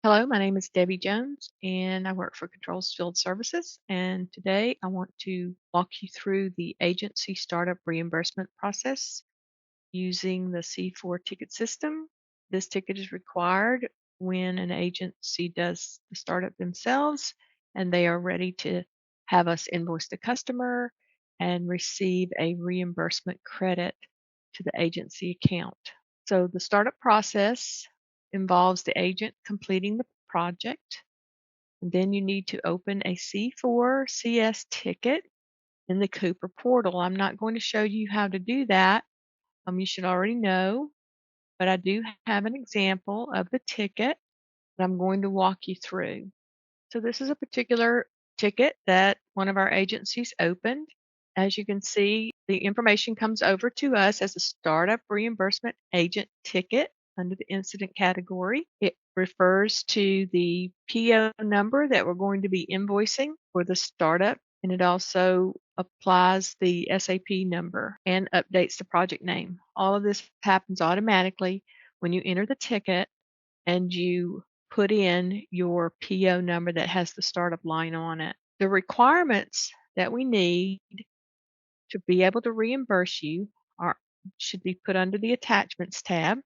Hello, my name is Debbie Jones, and I work for Controls Field Services. And today I want to walk you through the agency startup reimbursement process using the C4 ticket system. This ticket is required when an agency does the startup themselves and they are ready to have us invoice the customer and receive a reimbursement credit to the agency account. So the startup process involves the agent completing the project. And then you need to open a C4 CS ticket in the Cooper portal. I'm not going to show you how to do that. You should already know, but I do have an example of the ticket that I'm going to walk you through. So this is a particular ticket that one of our agencies opened. As you can see, the information comes over to us as a startup reimbursement agent ticket under the incident category. It refers to the PO number that we're going to be invoicing for the startup, and it also applies the SAP number and updates the project name. All of this happens automatically when you enter the ticket and you put in your PO number that has the startup line on it. The requirements that we need to be able to reimburse you are should be put under the attachments tab.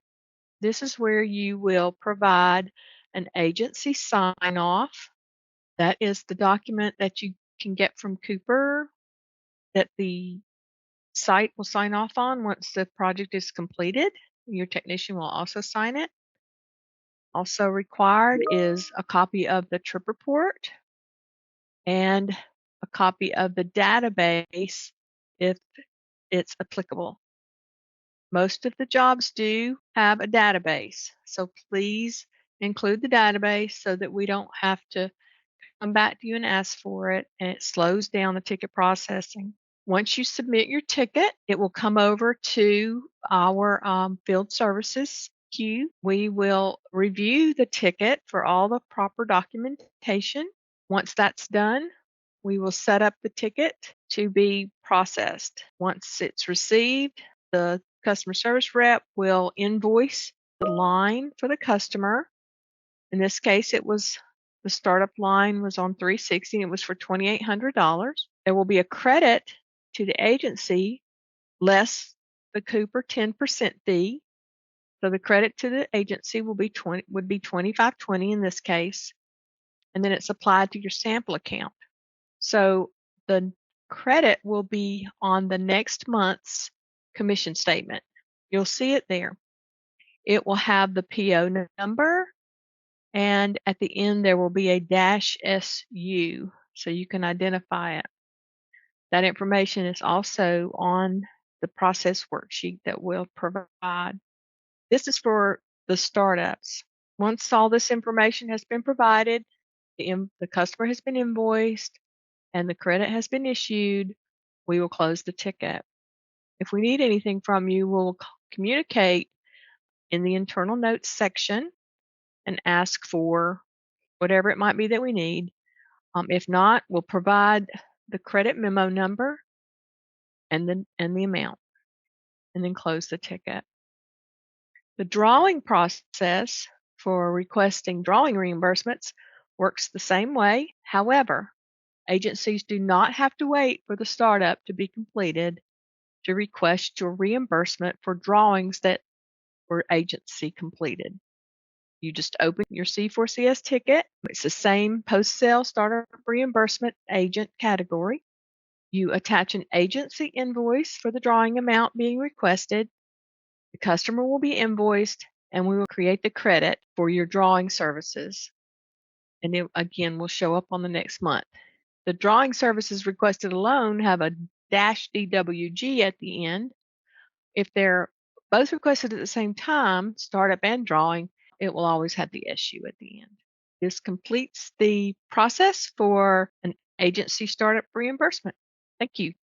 This is where you will provide an agency sign off. That is the document that you can get from Cooper that the site will sign off on once the project is completed. Your technician will also sign it. Also required is a copy of the trip report and a copy of the database if it's applicable. Most of the jobs do have a database, so please include the database so that we don't have to come back to you and ask for it, and it slows down the ticket processing. Once you submit your ticket, it will come over to our field services queue. We will review the ticket for all the proper documentation. Once that's done, we will set up the ticket to be processed. Once it's received, the customer service rep will invoice the line for the customer. In this case, it was the startup line was on 360. It was for $2,800. There will be a credit to the agency less the Cooper 10% fee. So the credit to the agency would be 25.20 in this case, and then it's applied to your sample account. So the credit will be on the next month's commission statement. You'll see it there. It will have the PO number, and at the end there will be a -SU so you can identify it. That information is also on the process worksheet that we'll provide. This is for the startups. Once all this information has been provided, the customer has been invoiced, and the credit has been issued, we will close the ticket. If we need anything from you, we'll communicate in the internal notes section and ask for whatever it might be that we need. If not, we'll provide the credit memo number and the amount, and then close the ticket. The drawing process for requesting drawing reimbursements works the same way. However, agencies do not have to wait for the startup to be completed to request your reimbursement for drawings that were agency completed. You just open your C4CS ticket. It's the same post-sale startup reimbursement agent category. You attach an agency invoice for the drawing amount being requested. The customer will be invoiced, and we will create the credit for your drawing services. And it again will show up on the next month. The drawing services requested alone have a -DWG at the end. If they're both requested at the same time, startup and drawing, it will always have the SU at the end. This completes the process for an agency startup reimbursement. Thank you.